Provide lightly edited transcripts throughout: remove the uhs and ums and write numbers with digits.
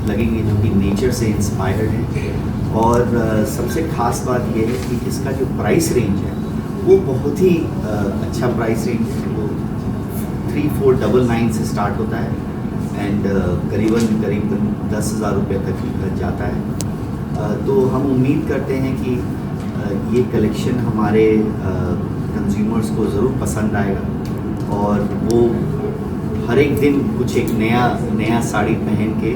लगेंगे जो कि नेचर से इंस्पायर्ड है। और सबसे ख़ास बात ये है कि इसका जो प्राइस रेंज है वो बहुत ही अच्छा प्राइस रेंज है। वो 3499 से स्टार्ट होता है एंड करीबन 10,000 रुपये तक जाता है। तो हम उम्मीद करते हैं कि ये कलेक्शन हमारे कंज्यूमर्स को ज़रूर पसंद आएगा और वो हर एक दिन कुछ एक नया साड़ी पहन के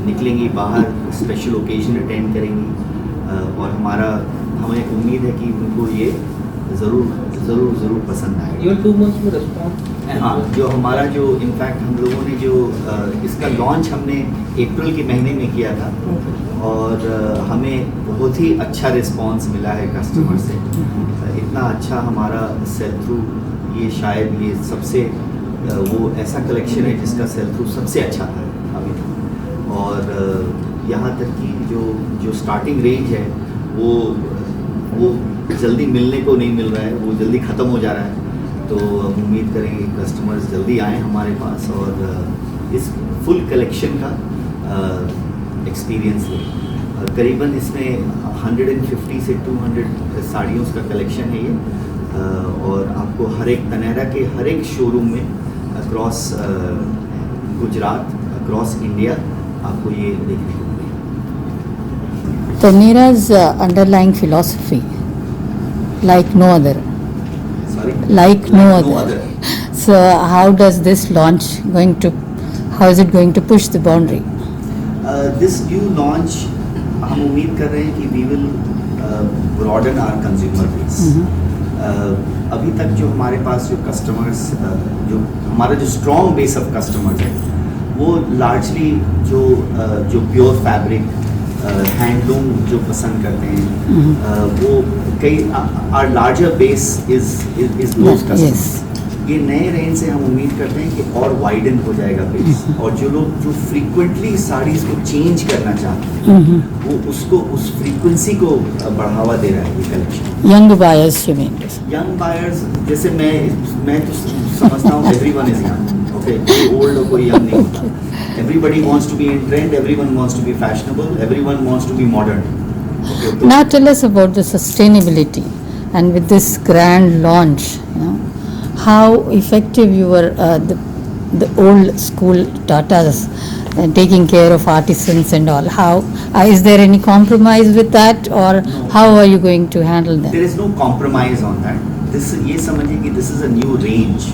निकलेंगी बाहर, स्पेशल ओकेजन अटेंड करेंगी और हमें उम्मीद है कि उनको ये ज़रूर पसंद आएगा। Even 2 months में रिस्पॉन्स, हाँ, जो हमारा जो इनफैक्ट हम लोगों ने जो इसका लॉन्च हमने अप्रैल के महीने में किया था और हमें बहुत ही अच्छा रिस्पांस मिला है कस्टमर से। इतना अच्छा हमारा सेल थ्रू, ये शायद ये सबसे वो ऐसा कलेक्शन है जिसका सेल थ्रू सबसे अच्छा था अभी तक। और यहाँ तक कि जो स्टार्टिंग रेंज है वो जल्दी मिलने को नहीं मिल रहा है, वो जल्दी ख़त्म हो जा रहा है। तो हम उम्मीद करेंगे कस्टमर्स जल्दी आएँ हमारे पास और इस फुल कलेक्शन का एक्सपीरियंस लें। करीबन इसमें 150 से 200 साड़ियों का कलेक्शन है ये और आपको हर एक तनेरा के हर एक शोरूम में अक्रॉस गुजरात, अक्रॉस इंडिया आपको ये देखने को मिलेगा। Taneera's underlying philosophy, like no other. Sorry? Like no other. So how does this launch how is it going to push the boundary? This new launch हम उम्मीद कर रहे हैं कि we will broaden our consumer base. अभी तक जो हमारे पास जो कस्टमर्स जो हमारा जो स्ट्रॉन्ग बेस ऑफ कस्टमर्स है वो लार्जली जो प्योर फैब्रिक हैंडलूम जो पसंद करते हैं वो कई our larger base is those customers. ये नए रेंज से हम उम्मीद करते हैं कि और वाइडन हो जाएगा बेस और जो लोग जो फ्रीक्वेंटली साड़ीज को चेंज करना चाहते हैं वो उसको उस फ्रीक्वेंसी को बढ़ावा दे रहा है ये collection. Young buyers, you mean? Young buyers जैसे मैं तो समझता हूँ एवरीवन इज यंग, ओके, कोई ओल्ड और कोई यंग नहीं होता। Everybody wants to be in trend, everyone wants to be fashionable, everyone wants to be modern. Now tell us about the sustainability and with this grand launch, how effective you were the old school Tatas taking care of artisans and all. How is there any compromise with that or how are you going to handle that? There is no compromise on that. ये समझिए कि this is a new range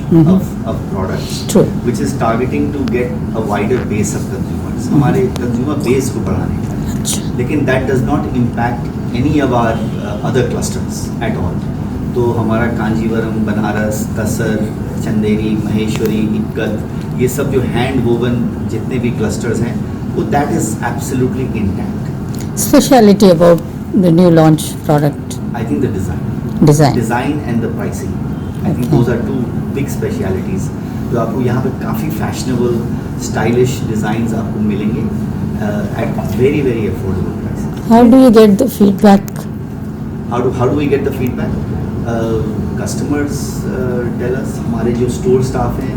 of products. True. Which is targeting to get a wider base of consumers. हमारे consumer base को बढ़ाने का। लेकिन that does not impact any of our other clusters at all. तो हमारा कांजीवरम, बनारस, तसर, चंदेरी, महेश्वरी, इक्कत, ये सब जो हैंड वोवन जितने भी क्लस्टर्स हैं वो that is absolutely intact. Speciality about the new launch product? I think the design and the pricing. I think those are two big specialities. तो आपको यहाँ पे काफ़ी फैशनेबल, स्टाइलिश डिज़ाइंस आपको मिलेंगे at very very affordable prices. How do you get the feedback? How do we get the feedback? Customers tell us, हमारे जो store staff हैं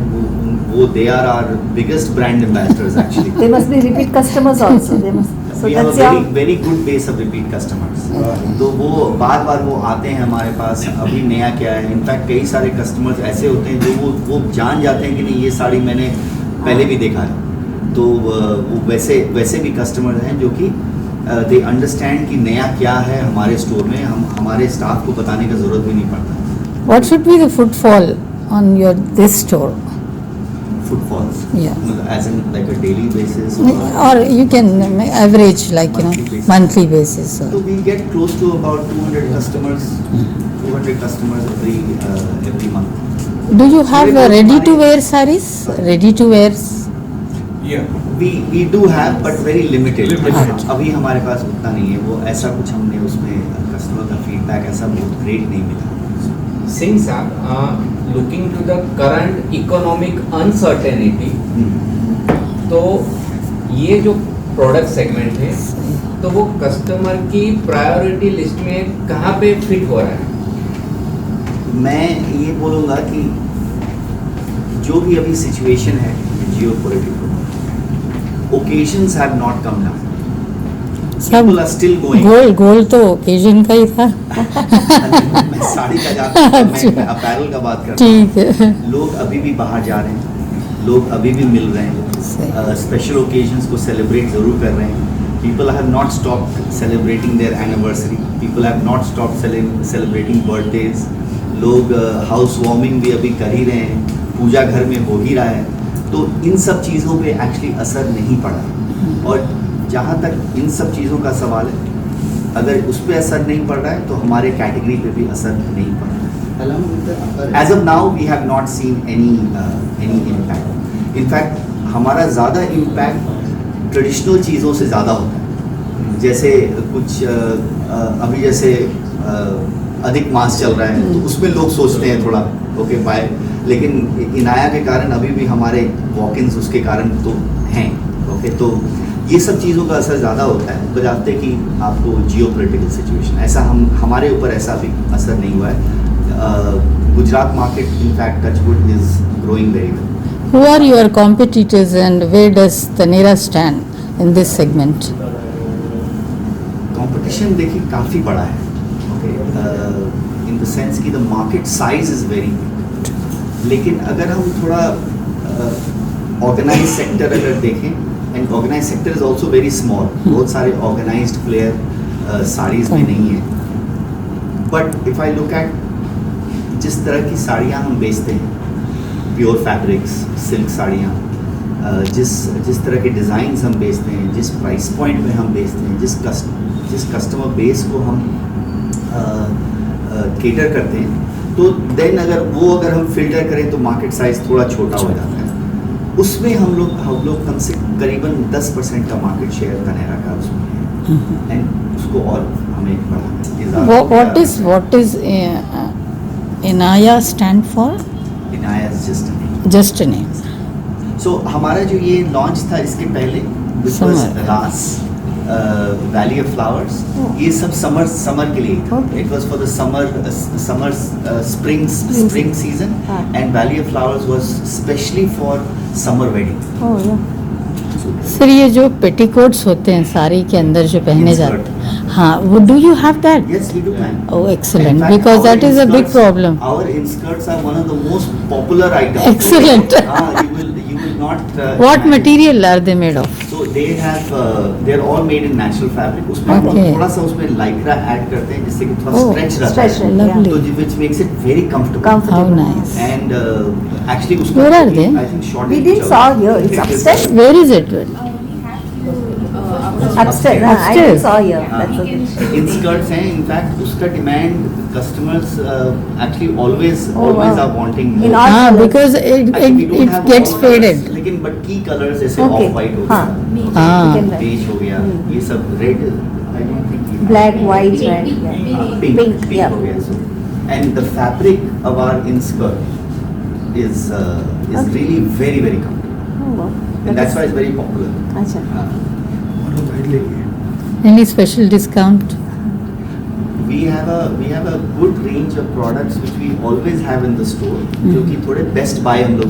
वो they are our biggest brand ambassadors actually. They must be repeat customers also. They must. So We have a that's very good base of repeat customers. तो वो बार वो आते हैं हमारे पास, अभी नया क्या है। इनफैक्ट कई सारे कस्टमर्स ऐसे होते हैं जो वो जान जाते हैं कि नहीं ये साड़ी मैंने पहले भी देखा है। तो वो वैसे भी कस्टमर्स हैं जो कि दे अंडरस्टैंड कि नया क्या है हमारे स्टोर में, हमारे स्टाफ को बताने की ज़रूरत भी नहीं पड़ता। What should be the footfall on this store? Footfalls? Yeah. As in like a daily basis? Or you can average like Monthly basis. monthly basis. So we get close to about 200 customers every month. Do you have ready to wear sarees? Ready to wear? Yeah. We do have but very limited. अभी हमारे पास उतना नहीं है, वो ऐसा कुछ हमने उसमें फीडबैक ऐसा बहुत ग्रेट नहीं मिला। Since looking to the current economic uncertainty, तो ये जो प्रोडक्ट सेगमेंट है तो वो कस्टमर की प्रायोरिटी लिस्ट में कहाँ पे फिट हो रहा है? मैं ये बोलूँगा कि जो भी अभी सिचुएशन है geopolitical, occasions have not come down, सब पीपल आर स्टिल गोइंग। गोल तो ओकेजन का ही था। मैं साड़ी का जाता हूँ, मैं अपैरल का बात करता हूँ। ठीक है। लोग अभी भी बाहर जा रहे हैं, लोग अभी भी मिल रहे हैं, स्पेशल ओकेजन्स को सेलिब्रेट ज़रूर कर रहे हैं। People have not stopped celebrating their anniversary, people have not stopped celebrating birthdays. लोग हाउस वार्मिंग भी अभी कर ही रहे हैं, पूजा घर में हो ही रहा है। तो इन सब चीज़ों पे एक्चुअली असर नहीं पड़ा। और जहाँ तक इन सब चीज़ों का सवाल है, अगर उस पर असर नहीं पड़ रहा है तो हमारे कैटेगरी पे भी असर नहीं पड़ रहा है। As of now we have not seen any impact. In fact हमारा ज़्यादा इम्पैक्ट ट्रेडिशनल चीज़ों से ज़्यादा होता है। जैसे कुछ अभी जैसे अधिक मास चल रहा है तो उसमें लोग सोचते हैं थोड़ा ओके बाय, लेकिन इनाया के कारण अभी भी हमारे वॉक-इन्स उसके कारण तो हैं। ओके, तो ये सब चीज़ों का असर ज़्यादा होता है बजाते कि आपको जियोपॉलिटिकल सिचुएशन, ऐसा हमारे ऊपर ऐसा भी असर नहीं हुआ है। Gujarat market in fact touchwood is growing very well. Who are your competitors and where does Taneira stand in this segment? Competition देखिए काफ़ी बड़ा है। ओके, इन द सेंस कि the market size is very big. लेकिन अगर हम थोड़ा ऑर्गेनाइज सेक्टर अगर देखें, and organise sector is also very small, बहुत सारे ऑर्गेनाइज्ड प्लेयर साड़ीज़ में नहीं है। But if I look at जिस तरह की साड़ियाँ हम बेचते हैं, प्योर फैब्रिक्स, सिल्क साड़ियाँ, जिस तरह के डिज़ाइंस हम बेचते हैं, जिस प्राइस पॉइंट में हम बेचते हैं, जिस कस्टमर बेस को हम केटर करते हैं, तो देन अगर हम फिल्टर करें तो मार्केट साइज थोड़ा छोटा हो जाता है। उसमें हम लोग कम से करीबन 10% का मार्केट शेयर तनेरा का उसमें है, एंड उसको और हमें बढ़ाना है। What is Inaya stand for? Inaya is just a name. Just a name. सो हमारा जो ये लॉन्च था इसके पहले Summer. रास वैली ऑफ फ्लावर्स, ये सब समर के लिए था। Okay. It was for the summer spring season, हाँ. And valley of flowers was specially for summer wedding. Oh, yeah. Sir ये जो पेटीकोट्स होते हैं साड़ी के अंदर जो पहने Insert. जाते हैं, हाँ, वो do you have that? Yes, we do plan. Oh, excellent, In fact, because our that is a big inskirts- problem. Our inskirts are one of the most popular items. Excellent. You will not. What imagine. material are they made of? So they have, they're all made in natural fabric. उसमें हम Okay. थोड़ा सा उसमें lycra add करते हैं जिससे कि थोड़ा Oh, stretch रहता stretch है, रहता है, Lovely. तो which makes it very comfortable. How Comfortable. nice. And actually उसका Where are they? I think shortage We didn't चल रहा saw है. here. It's It is- upstairs. Where is it? Upstairs. I Upstairs. didn't saw here. हाँ, That's okay. इन skirts हैं, in fact उसका demand customers actually always Oh, wow. Are wanting In all Ah, colors. because it gets faded. लेकिन but की colours जैसे Okay. Off white हो हाँ. गया, Ah. You can wear. Beige हो गया, ये सब red, I don't think Black, white, red. Yeah. Pink Pink, yeah. हो गया। So and the fabric of our in skirt is Okay. really very very comfortable, Oh, wow. and that's why it's very popular. अच्छा. Any special discount? We have a good range of products which we always have in the store, जो कि थोड़े best bye हम लोग